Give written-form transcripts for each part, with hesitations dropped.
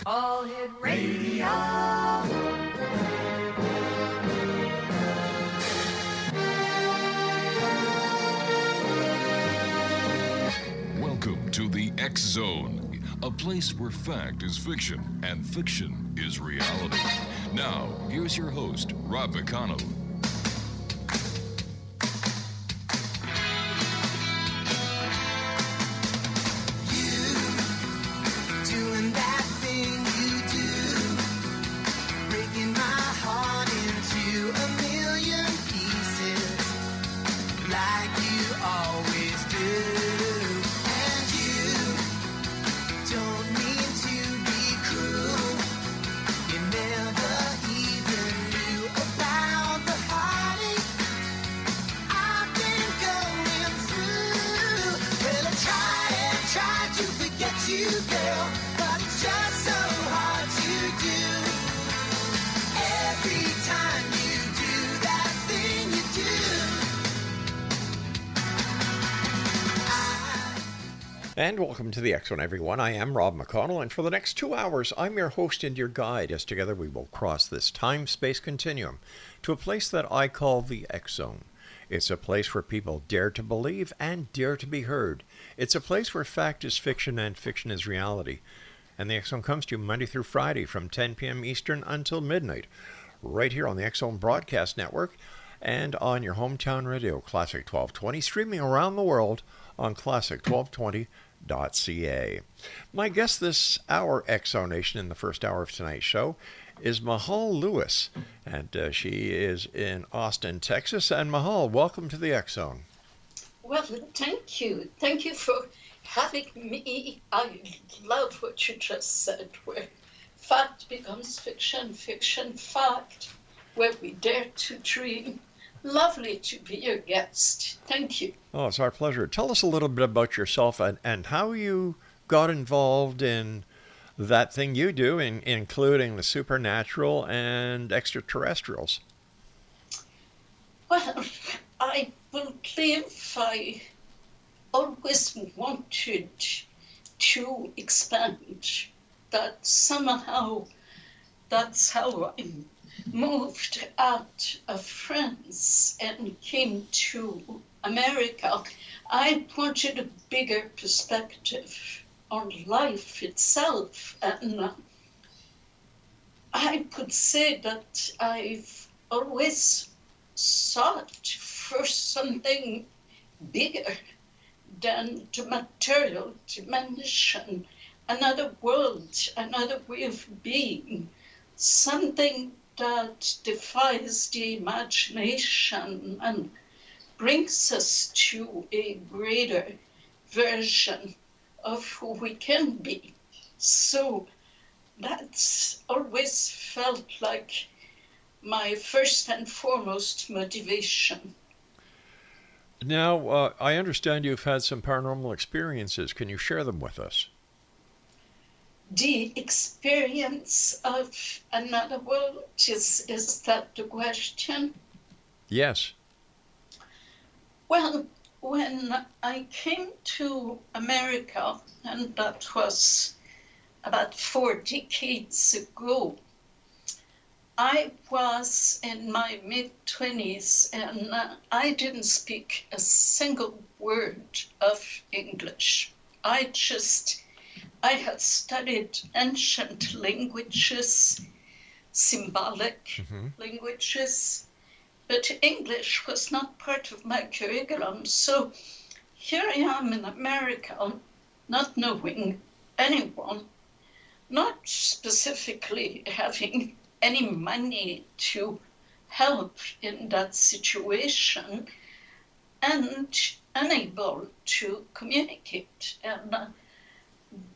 All Hit Radio. Welcome to the X Zone, a place where fact is fiction and fiction is reality. Now, here's your host, Rob McConnell. And welcome to the X Zone, everyone. I am Rob McConnell, and for the next 2 hours, I'm your host and your guide as together we will cross this time-space continuum to a place that I call the X Zone. It's a place where people dare to believe and dare to be heard. It's a place where fact is fiction and fiction is reality. And the X Zone comes to you Monday through Friday from 10 p.m. Eastern until midnight, right here on the X Zone Broadcast Network and on your hometown radio, Classic 1220, streaming around the world on Classic1220.ca. My guest this hour, Exonation, in the first hour of tonight's show, is Mahalene Louis, and she is in Austin, Texas. And Mahal, welcome to the X Zone. Well, thank you. Thank you for having me. I love what you just said, where fact becomes fiction, fiction fact, where we dare to dream. Lovely to be your guest. Thank you. Oh, it's our pleasure. Tell us a little bit about yourself and how you got involved in that thing you do, including the supernatural and extraterrestrials. Well, I believe I always wanted to expand. That somehow that's how I moved out of France and came to America. I wanted a bigger perspective on life itself, and I could say that I've always sought for something bigger than the material dimension, another world, another way of being, something that defies the imagination and brings us to a greater version of who we can be. So that's always felt like my first and foremost motivation. Now, I understand you've had some paranormal experiences. Can you share them with us? The experience of another world, is that the question? Yes. Well, when I came to America, and that was about 4 decades ago, I was in my mid-20s, and I didn't speak a single word of English. I had studied ancient languages, symbolic languages, but English was not part of my curriculum. So here I am in America, not knowing anyone, not specifically having any money to help in that situation, and unable to communicate. And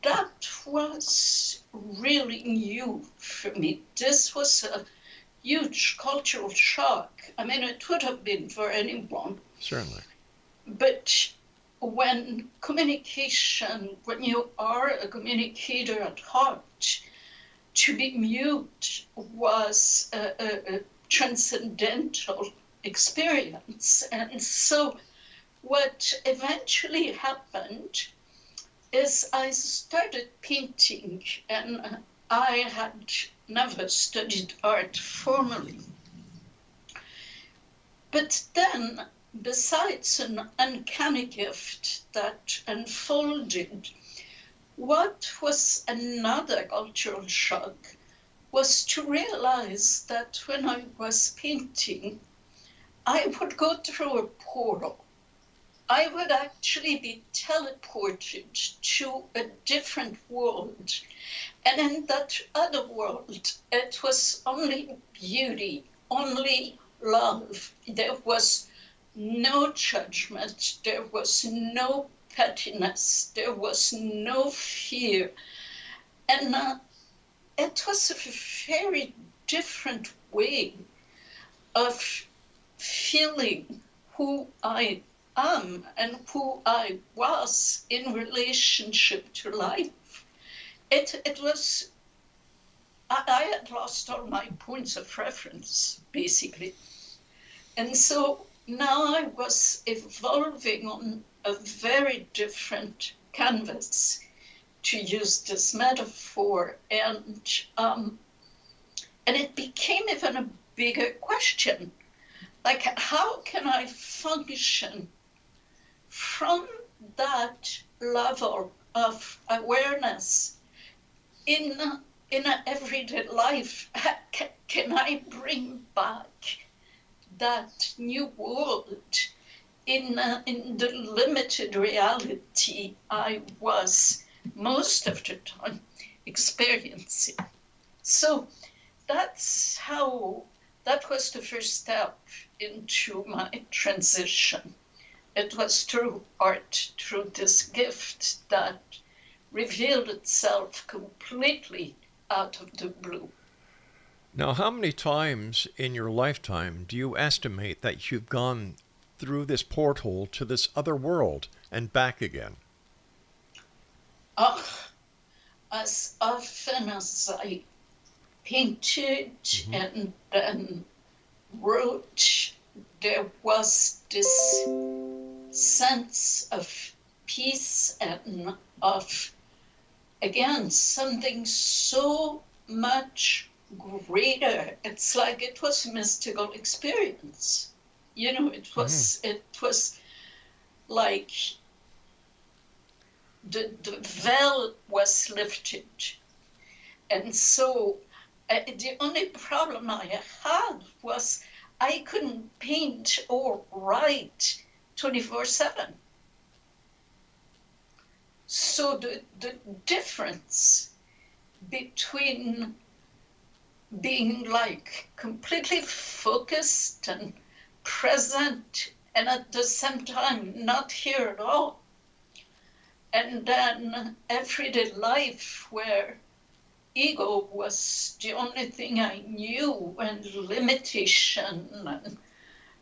that was really new for me. This was a huge cultural shock. I mean, it would have been for anyone. Certainly. But when you are a communicator at heart, to be mute was a transcendental experience. And so what eventually happened is I started painting, and I had never studied art formally. But then, besides an uncanny gift that unfolded, what was another cultural shock was to realize that when I was painting, I would go through a portal. I would actually be teleported to a different world. And in that other world, it was only beauty, only love. There was no judgment. There was no pettiness. There was no fear. And it was a very different way of feeling who I am and who I was in relationship to life. It was, I had lost all my points of reference, basically. And so now I was evolving on a very different canvas, to use this metaphor, and it became even a bigger question. Like, how can I function from that level of awareness in an everyday life? Can I bring back that new world in the limited reality I was most of the time experiencing? So that was the first step into my transition. It was through art, through this gift that revealed itself completely out of the blue. Now, how many times in your lifetime do you estimate that you've gone through this portal to this other world and back again? As often as I painted and then wrote, there was this sense of peace and of, again, something so much greater. It's like it was a mystical experience. You know, it was like the veil was lifted. And so the only problem I had was I couldn't paint or write 24/7. So the difference between being like completely focused and present and at the same time not here at all, and then everyday life where ego was the only thing I knew, and limitation and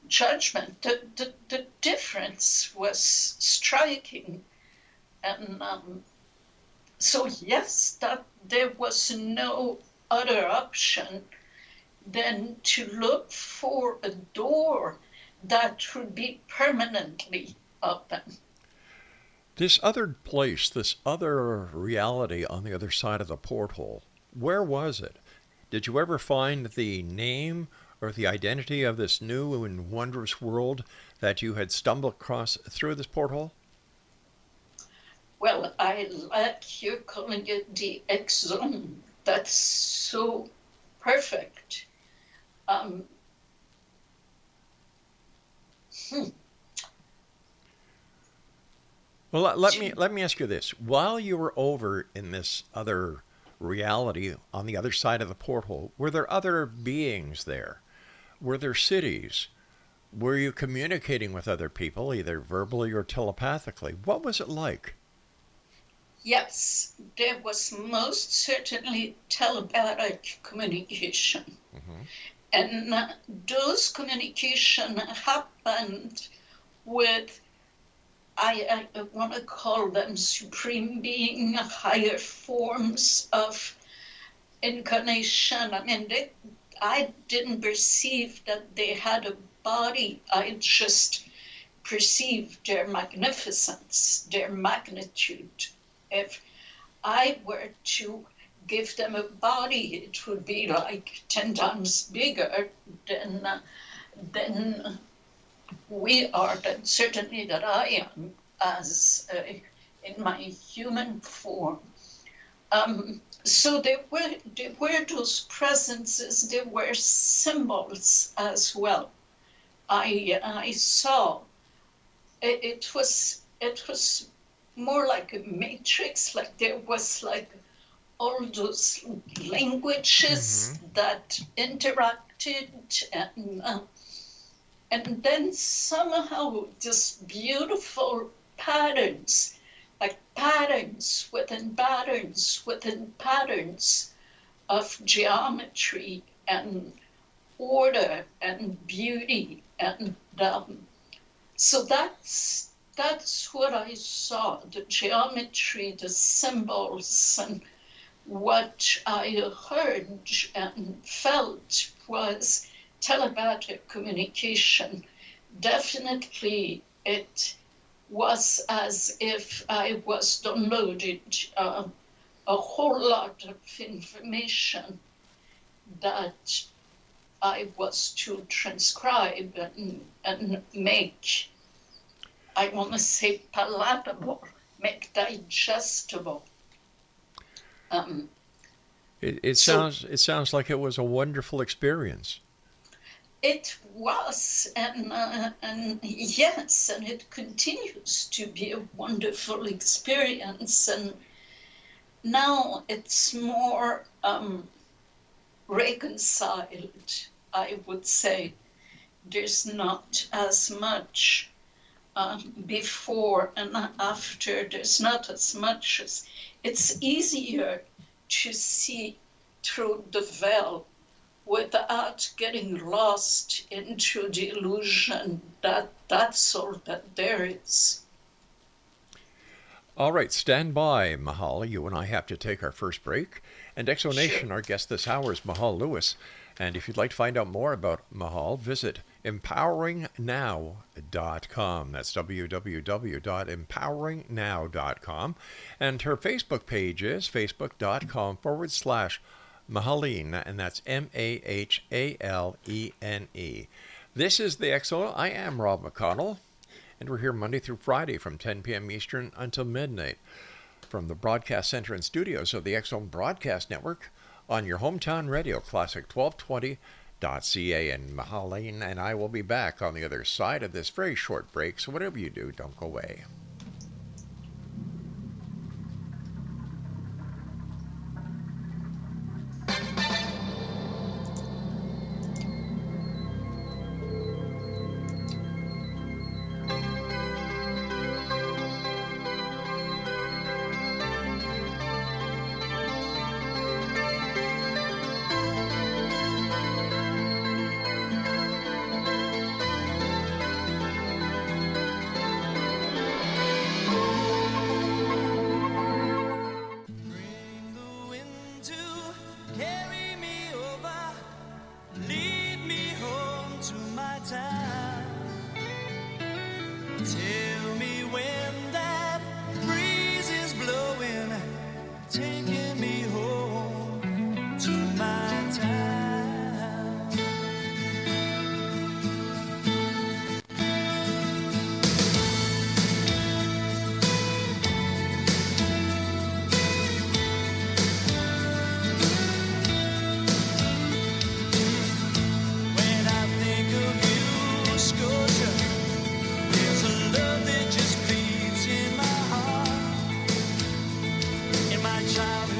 judgment, the difference was striking. And so yes, that there was no other option than to look for a door that would be permanently open. This other place, this other reality on the other side of the porthole, where was it? Did you ever find the name or the identity of this new and wondrous world that you had stumbled across through this porthole? Well, I like you calling it the X zone. That's so perfect. Well, let me ask you this: while you were over in this other reality on the other side of the porthole, were there other beings there? Were there cities? Were you communicating with other people, either verbally or telepathically? What was it like? Yes, there was most certainly telepathic communication. And those communication happened with, I want to call them supreme being, higher forms of incarnation. I mean, I didn't perceive that they had a body. I just perceived their magnificence, their magnitude. if I were to give them a body, it would be like 10 times bigger than we are, than certainly that I am as in my human form. So there were those presences, there were symbols as well. I saw it was more like a matrix, like there was like all those languages that interacted, and then somehow just beautiful patterns, like patterns within patterns within patterns of geometry and order and beauty, and so that's what I saw, the geometry, the symbols, and what I heard and felt was telepathic communication. Definitely it was as if I was downloaded a whole lot of information that I was to transcribe and make, I want to say palatable, make digestible. It sounds like it was a wonderful experience. It was, and yes, and it continues to be a wonderful experience. And now it's more reconciled, I would say. There's not as much before and after. There's not as much as, it's easier to see through the veil without getting lost into the illusion that that's all that there is. All right, stand by, Mahal. You and I have to take our first break. And Exonation, Sure. our guest this hour is Mahalene Louis. And if you'd like to find out more about Mahal, visit empoweringnow.com. That's www.empoweringnow.com. And her Facebook page is facebook.com/Mahalene, and that's Mahalene. This is the X-Zone. I am Rob McConnell, and we're here Monday through Friday from 10 p.m. Eastern until midnight from the broadcast center and studios of the X-Zone Broadcast Network on your hometown radio, Classic 1220.ca. And Mahalene and I will be back on the other side of this very short break, so whatever you do, don't go away. Tell me when that breeze is blowing, taking me home to my town. When I think of you, Scotia, there's a love that just beats in my heart. In my childhood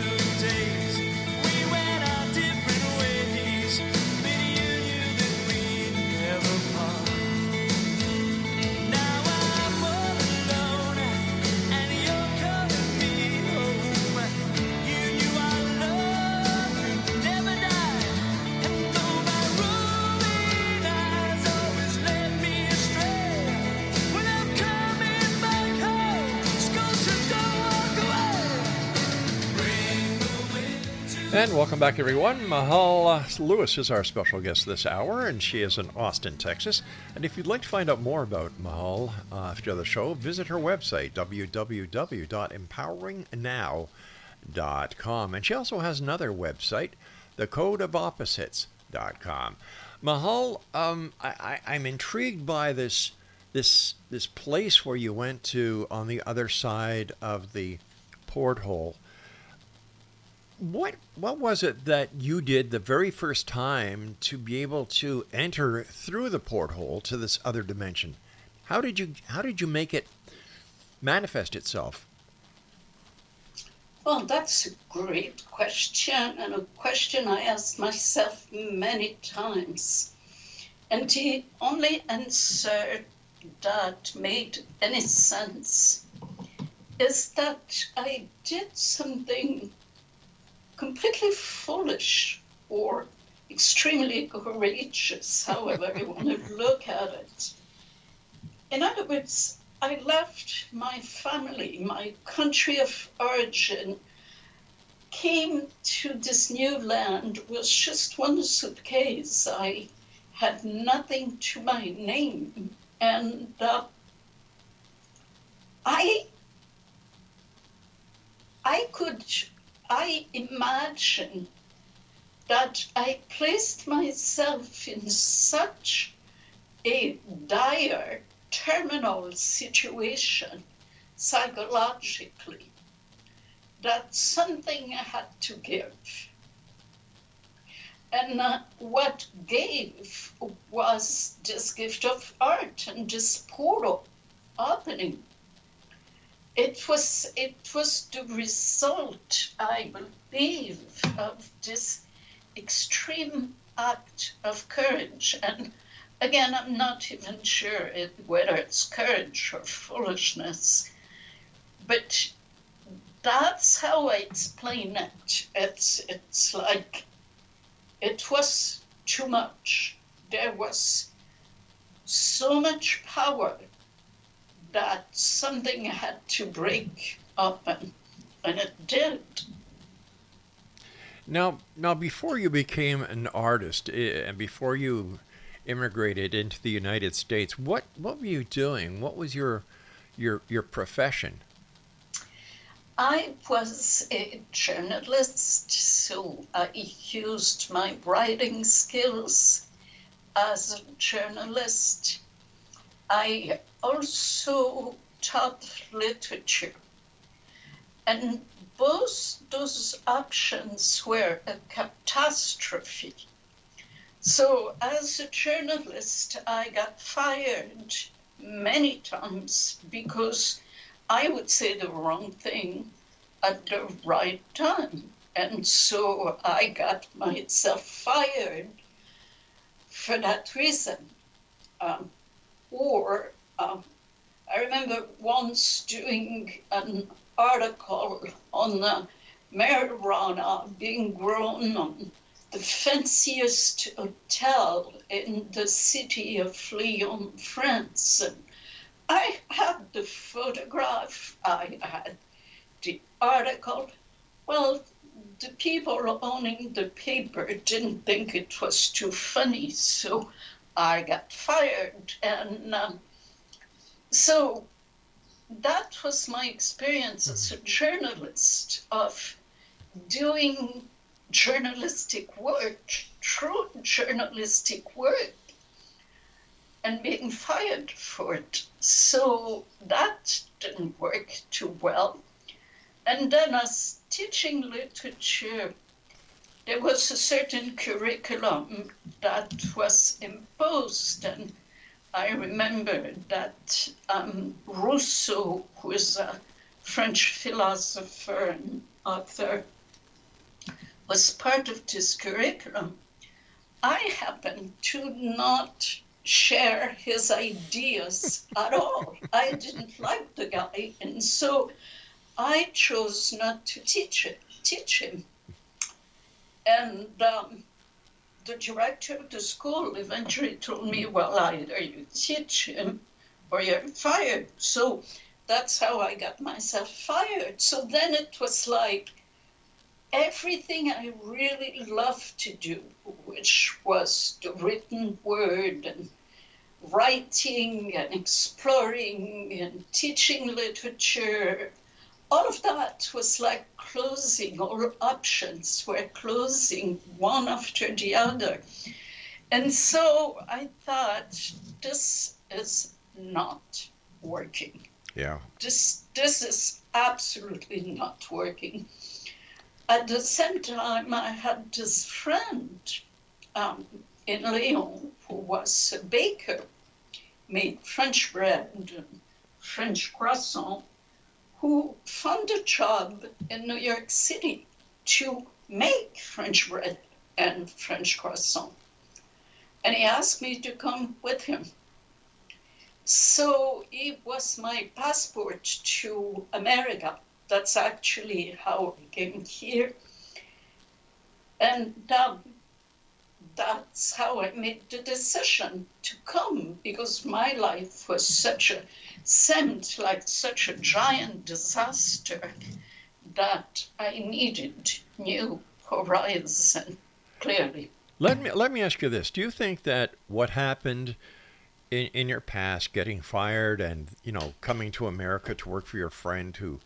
And welcome back, everyone. Mahalene Louis is our special guest this hour, and she is in Austin, Texas. And if you'd like to find out more about Mahal after the show, visit her website, www.empoweringnow.com. And she also has another website, thecodeofopposites.com. Mahal, I'm intrigued by this place where you went to on the other side of the porthole. What was it that you did the very first time to be able to enter through the porthole to this other dimension? How did you make it manifest itself? Well, that's a great question, and a question I asked myself many times. And the only answer that made any sense is that I did something completely foolish or extremely courageous, however you want to look at it. In other words, I left my family, my country of origin, came to this new land with just one suitcase. I had nothing to my name, and I imagine that I placed myself in such a dire terminal situation psychologically that something had to give. And what gave was this gift of art and this portal opening. It was the result, I believe, of this extreme act of courage. And again, I'm not even sure whether it's courage or foolishness, but that's how I explain it. It's like it was too much. There was so much power that something had to break up, and it did. Now, before you became an artist and before you immigrated into the United States, what were you doing? What was your profession? I was a journalist, so I used my writing skills as a journalist. I also taught literature, and both those options were a catastrophe. So as a journalist, I got fired many times because I would say the wrong thing at the right time. And so I got myself fired for that reason. I remember once doing an article on marijuana being grown on the fanciest hotel in the city of Lyon, France. And I had the photograph, I had the article. Well, the people owning the paper didn't think it was too funny, so I got fired. And so that was my experience as a journalist of doing journalistic work, true journalistic work, and being fired for it. So that didn't work too well. And then as teaching literature, there was a certain curriculum that was imposed. And I remember that Rousseau, who is a French philosopher and author, was part of this curriculum. I happened to not share his ideas at all. I didn't like the guy, and so I chose not to teach him. And the director of the school eventually told me, well, either you teach him or you're fired. So that's how I got myself fired. So then it was like, everything I really loved to do, which was the written word and writing and exploring and teaching literature, all of that was like closing, all options were closing one after the other. And so I thought, this is not working. Yeah. This is absolutely not working. At the same time, I had this friend in Lyon who was a baker, made French bread and French croissant, who found a job in New York City to make French bread and French croissant. And he asked me to come with him. So it was my passport to America. That's actually how I came here. And that's how I made the decision to come, because my life was seemed like such a giant disaster that I needed new horizon, clearly. Let me ask you this. Do you think that what happened in your past, getting fired and, coming to America to work for your friend who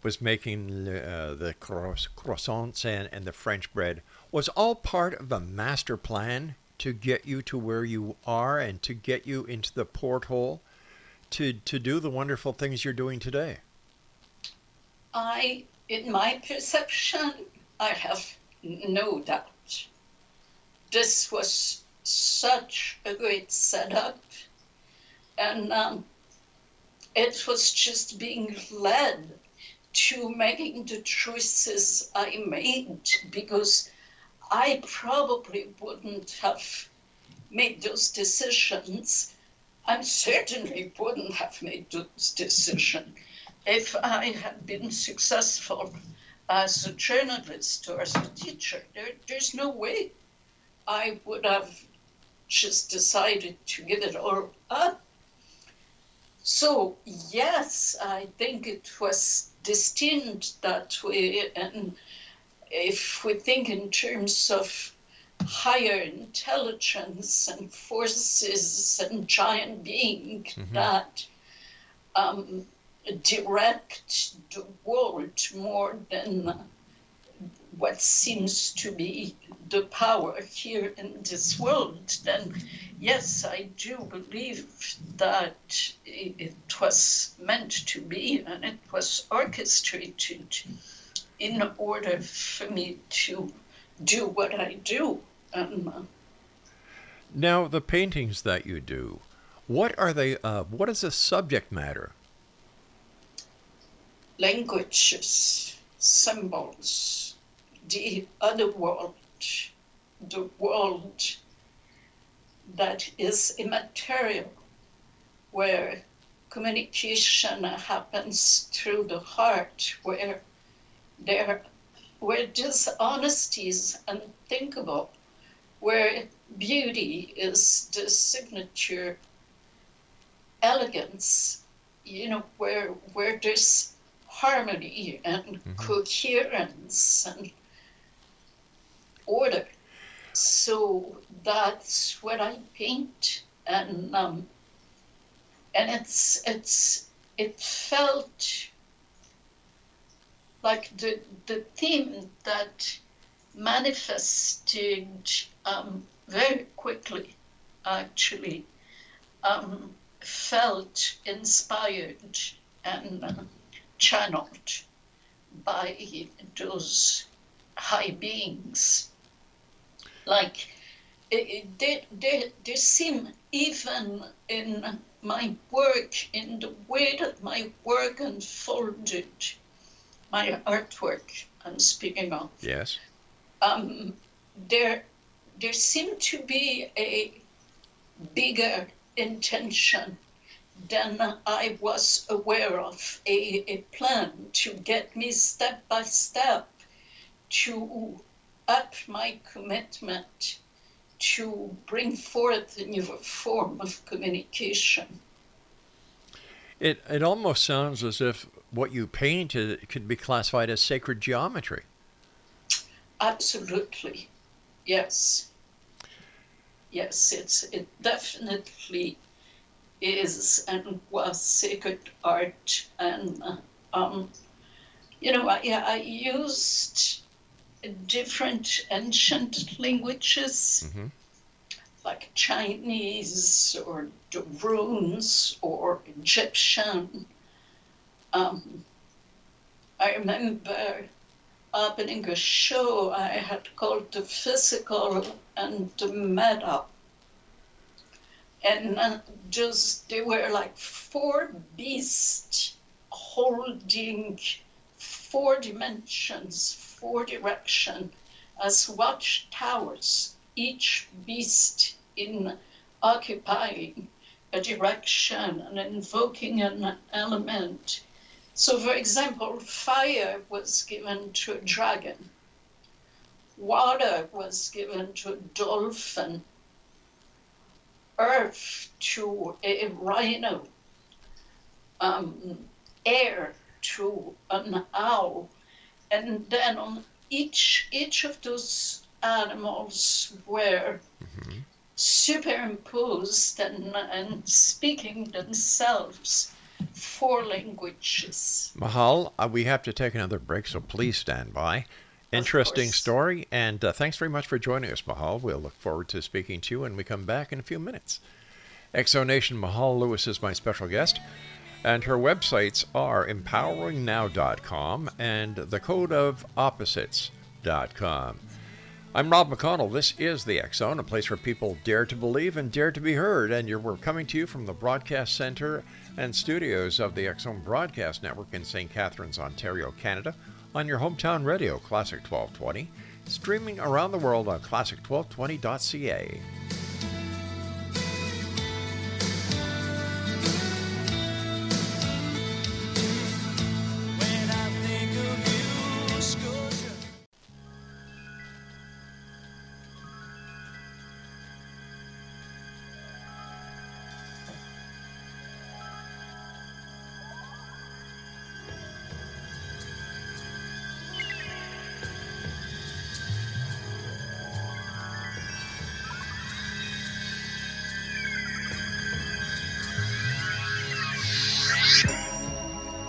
was making the croissants and the French bread, was all part of a master plan to get you to where you are and to get you into the porthole to do the wonderful things you're doing today? In my perception, I have no doubt. This was such a great setup, and it was just being led to making the choices I made, because I probably wouldn't have made those decisions. I certainly wouldn't have made those decisions if I had been successful as a journalist or as a teacher. There's no way I would have just decided to give it all up. So yes, I think it was destined that way. And if we think in terms of higher intelligence and forces and giant beings that direct the world more than what seems to be the power here in this world, then yes, I do believe that it was meant to be, and it was orchestrated in order for me to do what I do. Now, the paintings that you do, what are they? What is the subject matter? Languages, symbols, the other world, the world that is immaterial, where communication happens through the heart, where dishonesty is unthinkable, where beauty is the signature, elegance, where there's harmony and coherence and order. So that's what I paint, and it felt like the theme that manifested very quickly, actually, felt inspired and channeled by those high beings. Like, there seem, even in my work, in the way that my work unfolded, my artwork I'm speaking of. Yes. There seemed to be a bigger intention than I was aware of, a plan to get me step by step to up my commitment to bring forth a new form of communication. It almost sounds as if what you painted could be classified as sacred geometry. absolutely. Yes. Yes, it definitely is and was sacred art. And, I used different ancient languages Mm-hmm. like Chinese or the runes or Egyptian. I remember opening a show I had called The Physical and the Meta. And they were like four beasts holding four dimensions, four direction as watchtowers, each beast in occupying a direction and invoking an element. So, for example, fire was given to a dragon, water was given to a dolphin, earth to a rhino, air to an owl, and then on each of those animals were superimposed and speaking themselves four languages. Mahal, we have to take another break, so please stand by. Interesting course. story, and thanks very much for joining us, Mahal. We'll look forward to speaking to you when we come back in a few minutes. Exonation Mahalene Louis is my special guest, and her websites are empoweringnow.com and thecodeofopposites.com. I'm Rob McConnell. This is the X Zone, a place where people dare to believe and dare to be heard, and we're coming to you from the broadcast center and studios of the X Zone Broadcast Network in St. Catharines, Ontario, Canada, on your hometown radio, Classic 1220, streaming around the world on classic1220.ca. When I think of you, Scotia.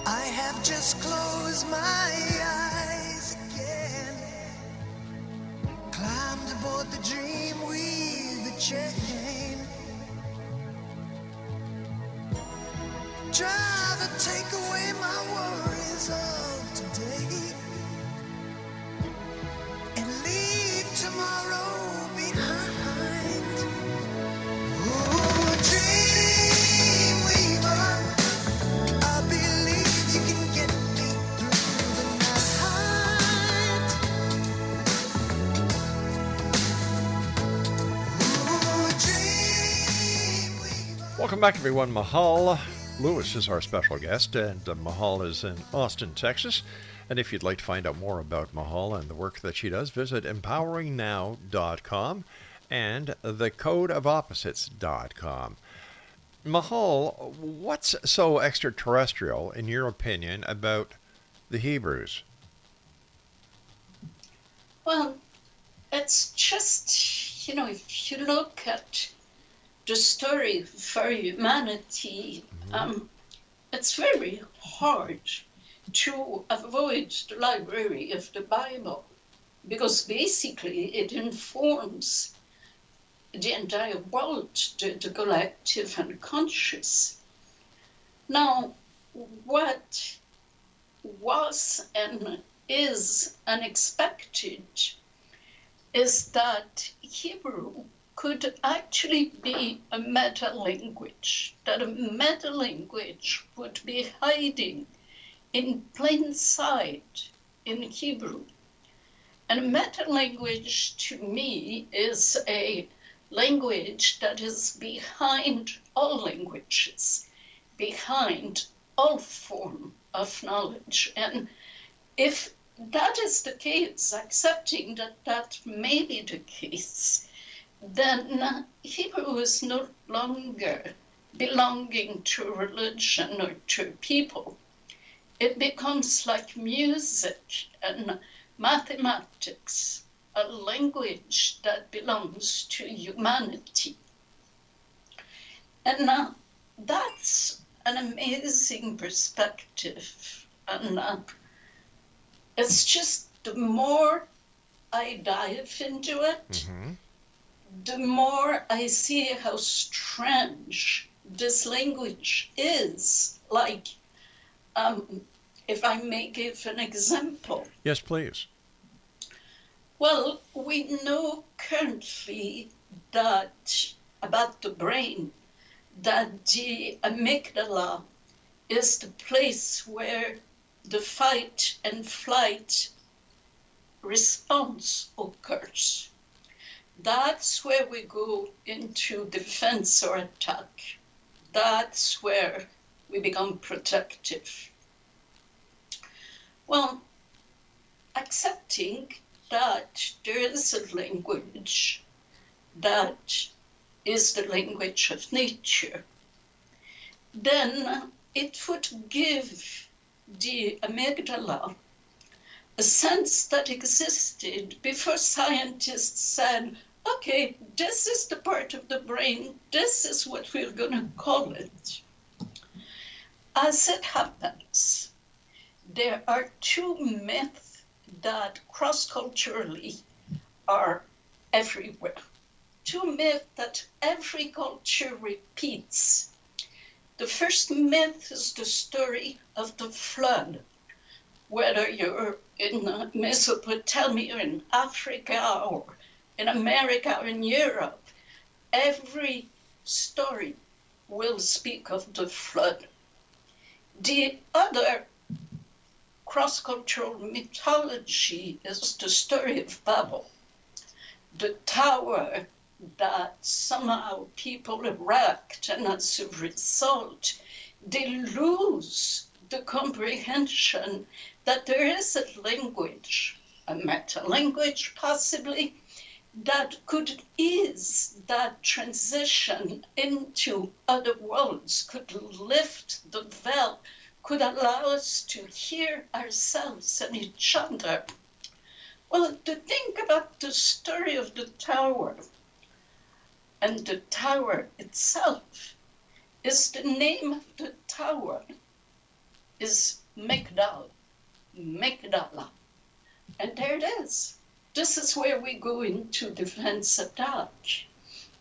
I have just closed my eyes again. Climbed aboard the dream with a chain. Try to take away my worries of today and leave tomorrow behind. Ooh, dream weaver, I believe you can get me through the night. Ooh, dream weaver. Welcome back, everyone. Mahalene Louis is our special guest, and Mahal is in Austin, Texas. And if you'd like to find out more about Mahal and the work that she does, visit empoweringnow.com and thecodeofopposites.com. Mahal, what's so extraterrestrial, in your opinion, about the Hebrews? Well, it's just, if you look at the story for humanity, it's very hard to avoid the library of the Bible, because basically it informs the entire world, the collective and conscious. Now, what was and is unexpected is that Hebrew could actually be a meta-language, that a meta-language would be hiding in plain sight in Hebrew. And a meta-language, to me, is a language that is behind all languages, behind all form of knowledge. And if that is the case, accepting that that may be the case, then Hebrew is no longer belonging to religion or to people. It becomes like music and mathematics a language that belongs to humanity. And that's an amazing perspective. And it's just the more I dive into it, the more I see how strange this language is. Like, if I may give an example. Yes, please. Well, we know currently that about the brain, that the amygdala is the place where the fight and flight response occurs. That's where we go into defense or attack. That's where we become protective. Well, accepting that there is a language that is the language of nature, then it would give the amygdala a sense that existed before scientists said, okay, this is the part of the brain, this is what we're going to call it. As it happens, there are two myths that cross-culturally are everywhere. Two myths that every culture repeats. The first myth is the story of the flood. Whether you're in Mesopotamia, in Africa, or in America, or in Europe, every story will speak of the flood. The other cross-cultural mythology is the story of Babel, the tower that somehow people erect, and as a result, they lose the comprehension that there is a language, a meta-language possibly, that could ease that transition into other worlds, could lift the veil, could allow us to hear ourselves and each other. Well, to think about the story of the tower, and the tower itself, is the name of the tower is Migdal, Migdala. And there it is. This is where we go into defense attack.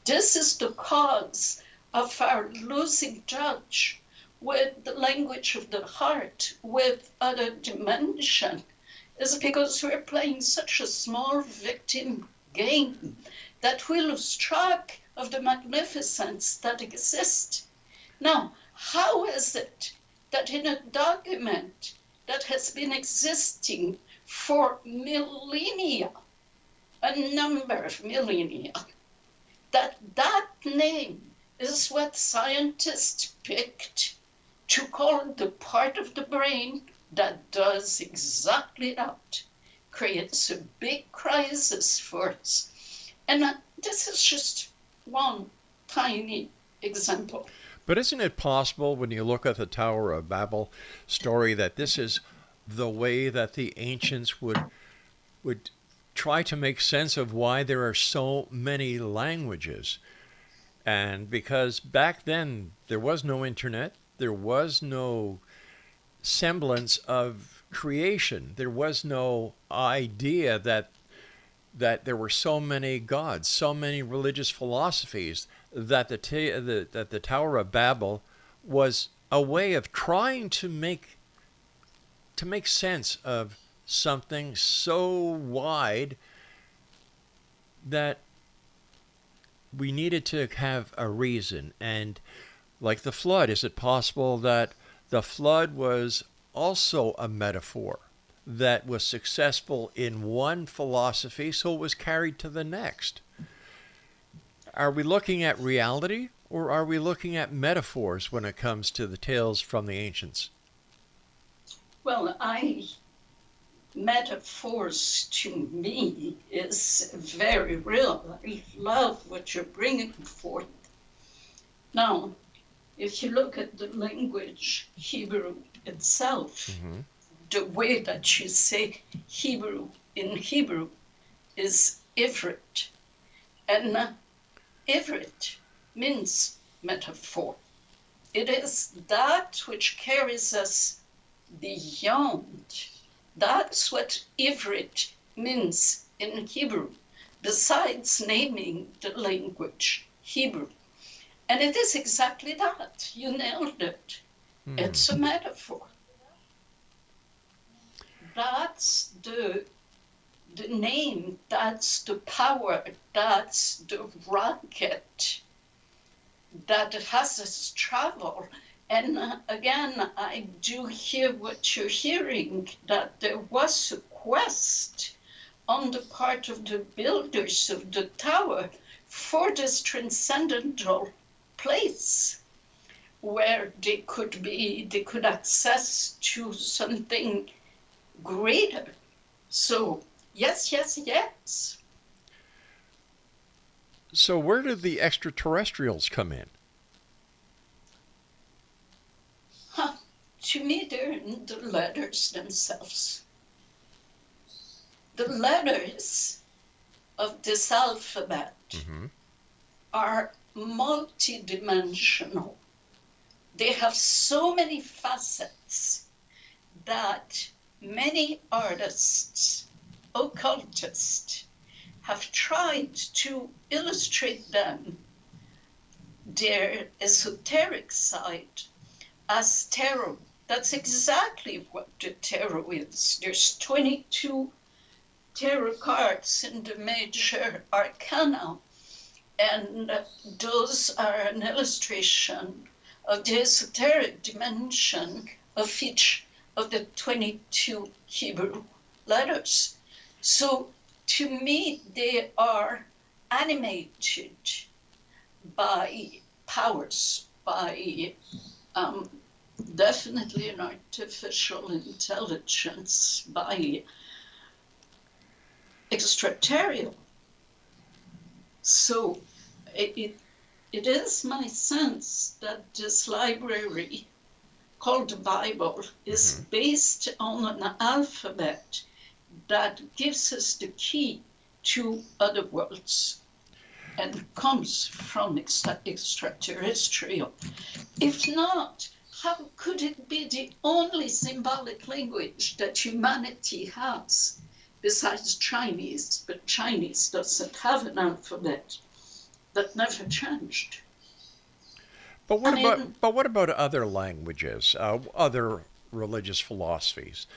This is the cause of our losing touch with the language of the heart, with other dimension, is because we're playing such a small victim game that we lose track of the magnificence that exists. Now, how is it that in a document that has been existing for millennia, a number of millennia, that name is what scientists picked to call the part of the brain that does exactly that, creates a big crisis for us. And this is just one tiny example. But isn't it possible, when you look at the Tower of Babel story, that this is the way that the ancients would try to make sense of why there are so many languages? And because back then there was no internet, there was no semblance of creation, there was no idea that there were so many gods, so many religious philosophies, that the Tower of Babel was a way of trying to make sense of something so wide that we needed to have a reason. And like the flood, is it possible that the flood was also a metaphor that was successful in one philosophy, so it was carried to the next? Are we looking at reality, or are we looking at metaphors when it comes to the tales from the ancients? Well, metaphors to me is very real. I love what you're bringing forth. Now, if you look at the language Hebrew itself, the way that you say Hebrew in Hebrew is ivrit. And ivrit means metaphor. It is that which carries us beyond. That's what ivrit means in Hebrew, besides naming the language Hebrew. And it is exactly that. You nailed it. It's a metaphor. That's the name, that's the power, that's the rocket that has us travel. And again, I do hear what you're hearing, that there was a quest on the part of the builders of the tower for this transcendental place where they could access to something greater. So yes, yes, yes. So where did the extraterrestrials come in? To me, they're in the letters themselves. The letters of this alphabet are multidimensional. They have so many facets that many artists, occultists, have tried to illustrate them, their esoteric side, as tarot. That's exactly what the tarot is. There's 22 tarot cards in the major arcana, and those are an illustration of the esoteric dimension of each of the 22 Hebrew letters. So to me, they are animated by powers, by definitely an artificial intelligence, by extraterrestrial. So it is my sense that this library called the Bible is based on an alphabet that gives us the key to other worlds and comes from extraterrestrial. If not, how could it be the only symbolic language that humanity has besides Chinese? But Chinese doesn't have an alphabet. That never changed. But what about other languages, other religious philosophies?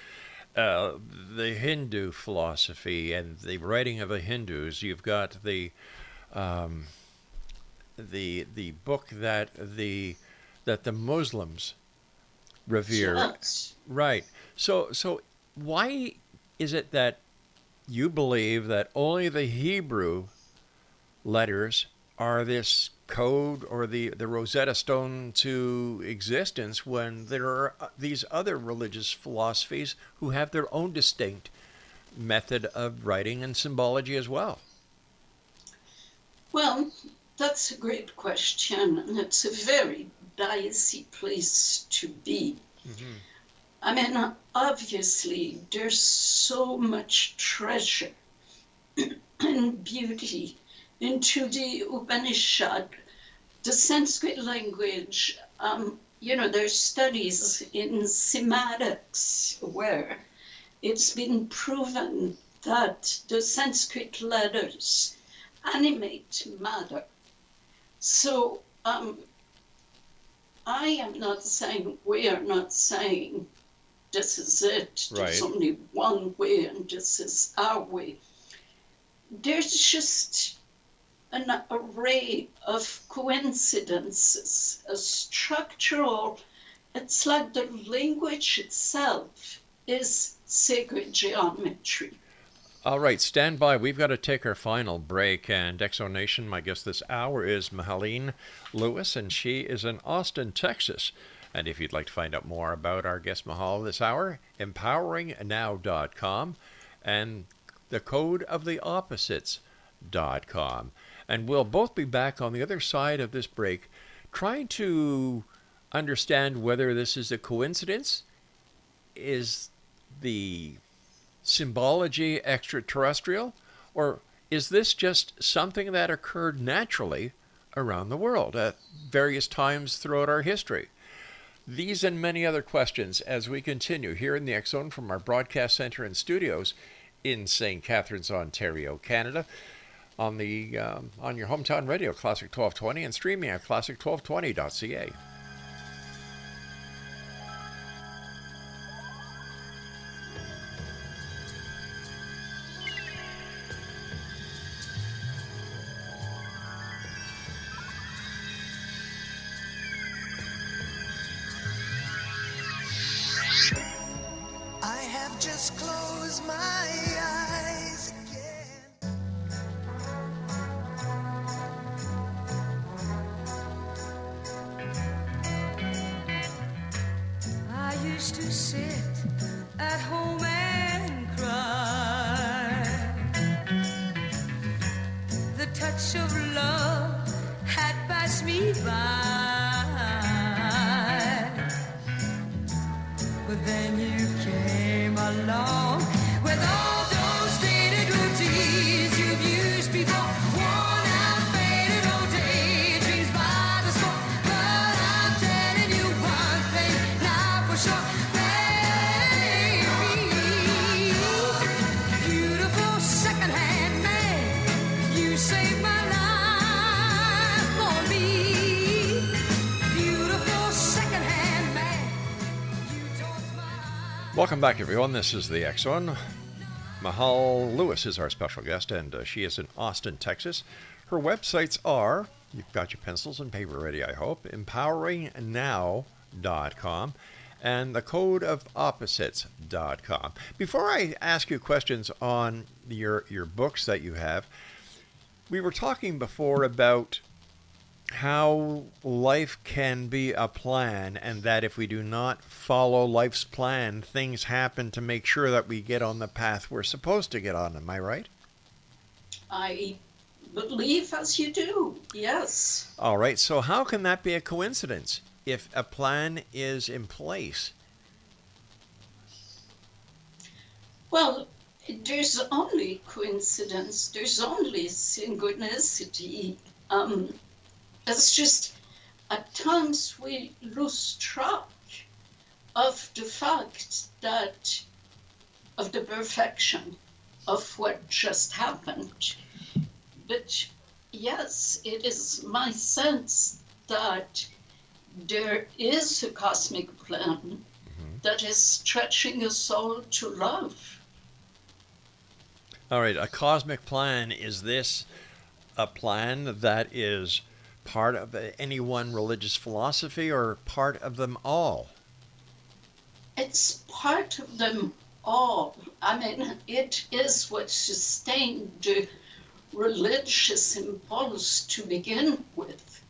The Hindu philosophy and the writing of the Hindus. You've got the book that the Muslims revere. Yes. Right. So why is it that you believe that only the Hebrew letters are this code or the Rosetta Stone to existence when there are these other religious philosophies who have their own distinct method of writing and symbology as well? Well, that's a great question, and it's a very dicey place to be. I mean, obviously, there's so much treasure and beauty into the Upanishad, the Sanskrit language. There's studies in semantics where it's been proven that the Sanskrit letters animate matter. So I am not saying, we are not saying this is it. There's Right. only one way and this is our way. There's just an array of coincidences, a structural, it's like the language itself is sacred geometry. All right, stand by. We've got to take our final break. And Exonation, my guest this hour is Mahalene Louis, and she is in Austin, Texas. And if you'd like to find out more about our guest Mahal this hour, empoweringnow.com and the code of the opposites.com. And we'll both be back on the other side of this break trying to understand whether this is a coincidence, is the symbology extraterrestrial, Or is this just something that occurred naturally around the world at various times throughout our history? These and many other questions as we continue here in the X Zone from our broadcast center and studios in St. Catharines, Ontario, Canada, on your hometown radio, Classic 1220, and streaming at classic1220.ca. I have just closed my eyes again. I used to sit at home and cry. The touch of love had passed me by. But then you came along with all those dated routines you've used before. Worn out, faded old daydreams by the score. But I'm telling you one thing now for sure, baby. Beautiful secondhand man, you saved my life for me. Beautiful secondhand man, you don't mind. Welcome back, everyone. This is the X Zone. Mahalene Louis is our special guest, and she is in Austin, Texas. Her websites are, you've got your pencils and paper ready, I hope, empoweringnow.com and thecodeofopposites.com. Before I ask you questions on your books that you have, we were talking before about how life can be a plan, and that if we do not follow life's plan, things happen to make sure that we get on the path we're supposed to get on. Am I right? I believe as you do, yes. All right. So how can that be a coincidence if a plan is in place? Well, there's only coincidence, there's only synchronicity. It's just at times we lose track of the fact that of the perfection of what just happened. But yes, it is my sense that there is a cosmic plan that is stretching us all to love. All right. A cosmic plan. Is this a plan that is part of any one religious philosophy or part of them all? It's part of them all. I mean, it is what sustained the religious impulse to begin with.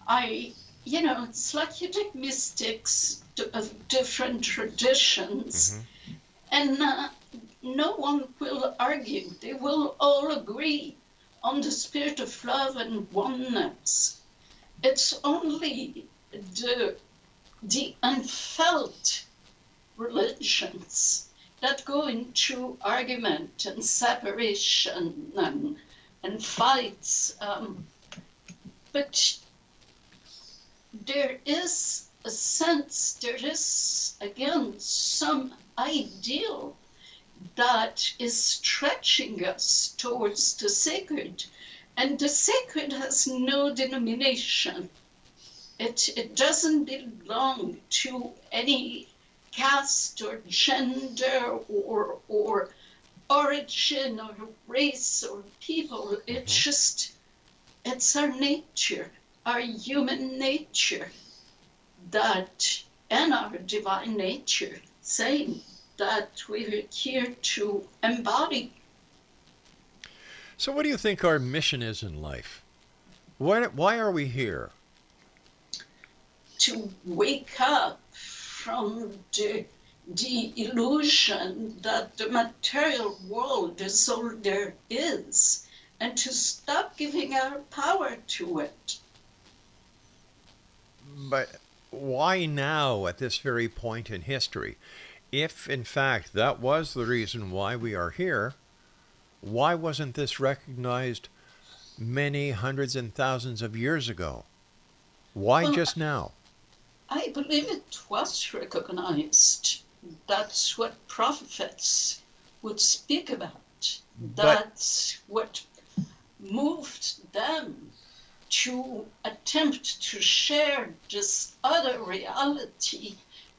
It's like you take mystics of different traditions, and no one will argue. They will all agree on the spirit of love and oneness. It's only the unfelt religions that go into argument and separation and fights. But there is a sense, there is, again, some ideal that is stretching us towards the sacred. And the sacred has no denomination. It doesn't belong to any caste or gender or origin or race or people. It's our nature, our human nature, that, and our divine nature, same, that we're here to embody. So what do you think our mission is in life? Why are we here? To wake up from the illusion that the material world is all there is, and to stop giving our power to it. But why now at this very point in history? If, in fact, that was the reason why we are here, Why wasn't this recognized many hundreds and thousands of years ago? Why Well, just now? I believe it was recognized. That's what prophets would speak about. But That's what moved them to attempt to share this other reality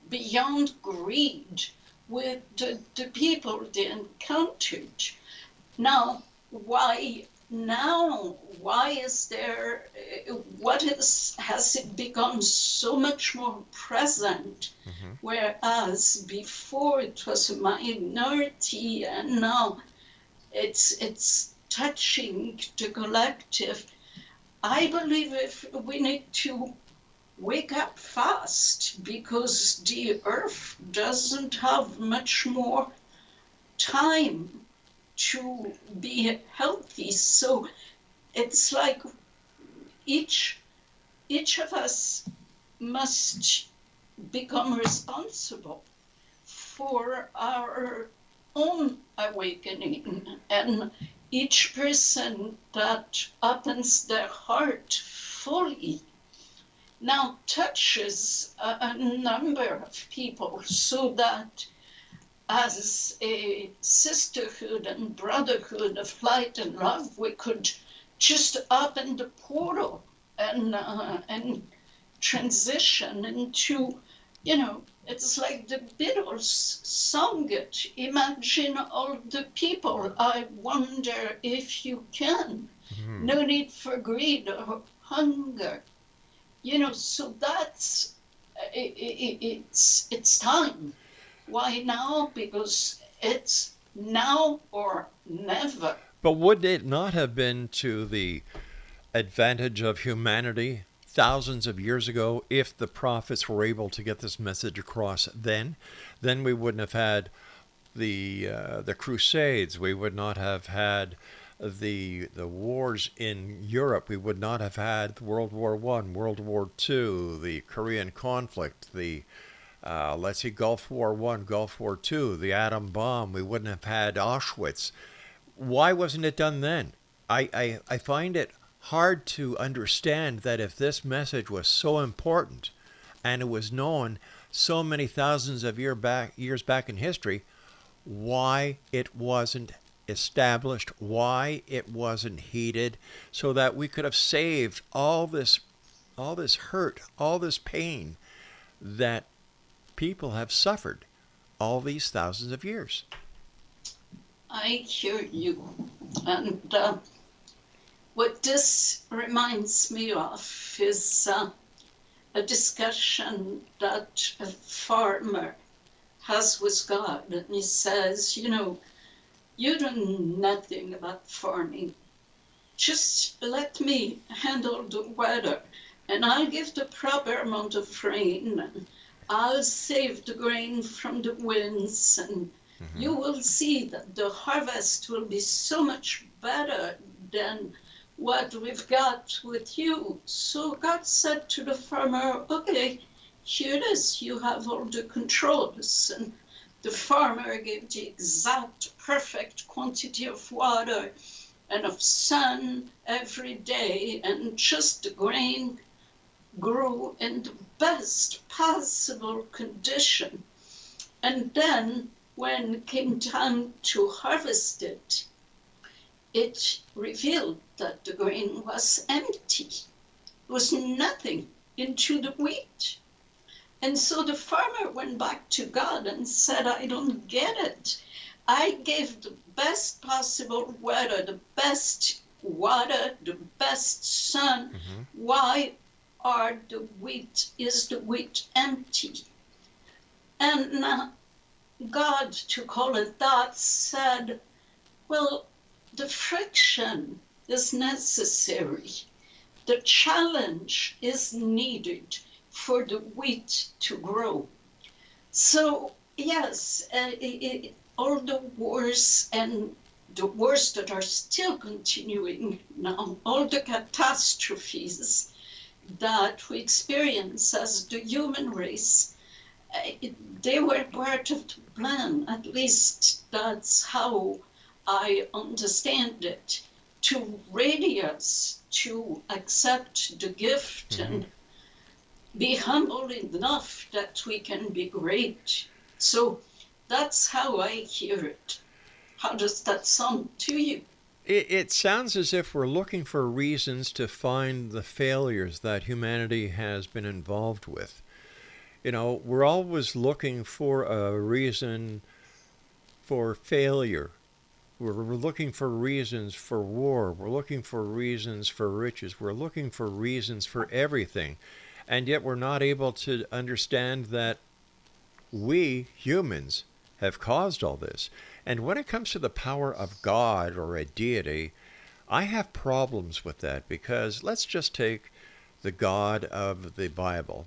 beyond greed with the people they encountered. Now, why now? Why is there, has it become so much more present? Mhm. Whereas before it was a minority and now it's touching the collective. I believe if we need to wake up fast because the earth doesn't have much more time to be healthy. So it's like each of us must become responsible for our own awakening, and each person that opens their heart fully now touches a number of people, so that as a sisterhood and brotherhood of light and love, we could just open the portal and transition into, it's like the Beatles sung it. Imagine all the people. I wonder if you can. Mhm. No need for greed or hunger. So that's it's time. Why now? Because it's now or never. But would it not have been to the advantage of humanity thousands of years ago if the prophets were able to get this message across then? Then we wouldn't have had the Crusades. We would not have had the wars in Europe. We would not have had World War One, World War Two, the Korean conflict, the let's see, Gulf War One, Gulf War Two, the atom bomb. We wouldn't have had Auschwitz. Why wasn't it done then? I find it hard to understand that if this message was so important and it was known so many thousands of years back in history, why it wasn't established, why it wasn't heeded, so that we could have saved all this hurt, all this pain that people have suffered all these thousands of years. I hear you. And what this reminds me of is a discussion that a farmer has with God. And he says, you do nothing about farming. Just let me handle the weather, and I'll give the proper amount of rain, and I'll save the grain from the winds, and you will see that the harvest will be so much better than what we've got with you. So God said to the farmer, okay, here it is, you have all the controls. And the farmer gave the exact perfect quantity of water and of sun every day, and just the grain grew in the best possible condition. And then when it came time to harvest it, it revealed that the grain was empty. There was nothing into the wheat. And so the farmer went back to God and said, I don't get it. I gave the best possible weather, the best water, the best sun. Why is the wheat empty? And God, to call it that, said, well, the friction is necessary. The challenge is needed for the wheat to grow. So, yes, all the wars and the wars that are still continuing now, all the catastrophes that we experience as the human race, they were part of the plan. At least that's how I understand it, to ready us to accept the gift and be humble enough that we can be great. So that's how I hear it. How does that sound to you? It sounds as if we're looking for reasons to find the failures that humanity has been involved with. You know, we're always looking for a reason for failure. We're looking for reasons for war. We're looking for reasons for riches. We're looking for reasons for everything. And yet we're not able to understand that we, humans, have caused all this. And when it comes to the power of God or a deity, I have problems with that, because let's just take the God of the Bible.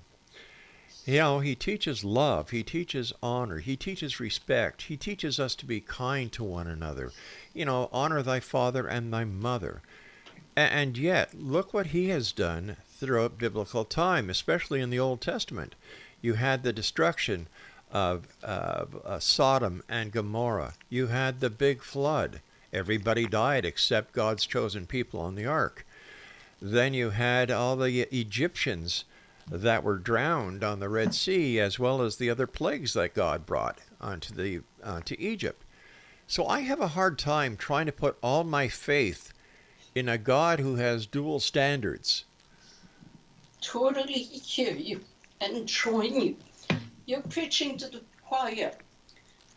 You know, he teaches love, he teaches honor, he teaches respect, he teaches us to be kind to one another. You know, honor thy father and thy mother. And yet, look what he has done throughout biblical time, especially in the Old Testament. You had the destruction of Sodom and Gomorrah. You had the big flood. Everybody died except God's chosen people on the ark. Then you had all the Egyptians that were drowned on the Red Sea, as well as the other plagues that God brought onto Egypt. So I have a hard time trying to put all my faith in a God who has dual standards. Totally hear you and join you. You're preaching to the choir.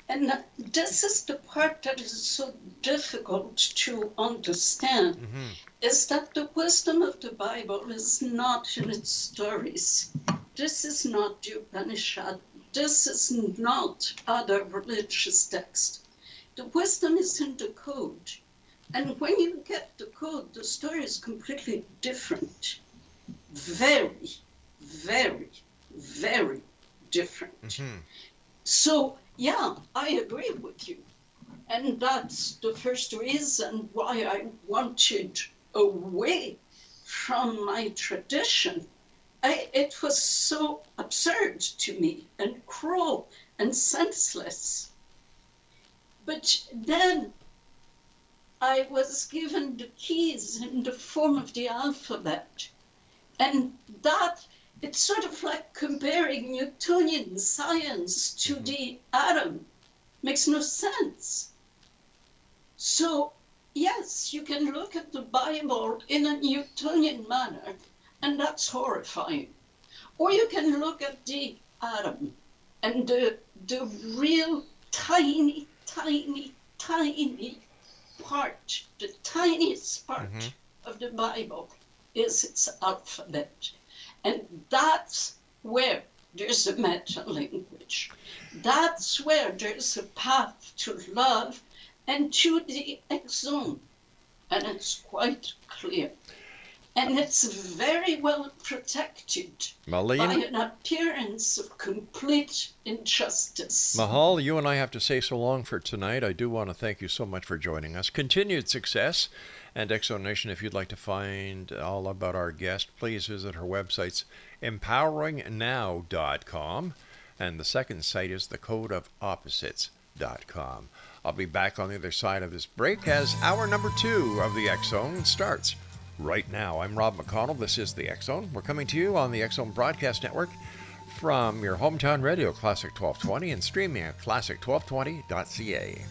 And this is the part that is so difficult to understand, is that the wisdom of the Bible is not in its stories. This is not the Upanishad. This is not other religious texts. The wisdom is in the code. And when you get the code, the story is completely different. Very, very, very different. So, yeah, I agree with you. And that's the first reason why I wanted away from my tradition. It was so absurd to me and cruel and senseless. But then I was given the keys in the form of the alphabet. And that, it's sort of like comparing Newtonian science to the atom. Makes no sense. So, yes, you can look at the Bible in a Newtonian manner, and that's horrifying. Or you can look at the atom and the real tiny, tiny, tiny part, the tiniest part of the Bible is its alphabet. And that's where there's a meta-language. That's where there's a path to love and to the exome. And it's quite clear. And it's very well protected by an appearance of complete injustice. Mahal, you and I have to say so long for tonight. I do want to thank you so much for joining us. Continued success. And Exo Nation, if you'd like to find all about our guest, please visit her websites, empoweringnow.com. And the second site is thecodeofopposites.com. I'll be back on the other side of this break as hour number 2 of the X Zone starts right now. I'm Rob McConnell. This is the X Zone. We're coming to you on the X Zone Broadcast Network from your hometown radio, Classic 1220, and streaming at classic1220.ca.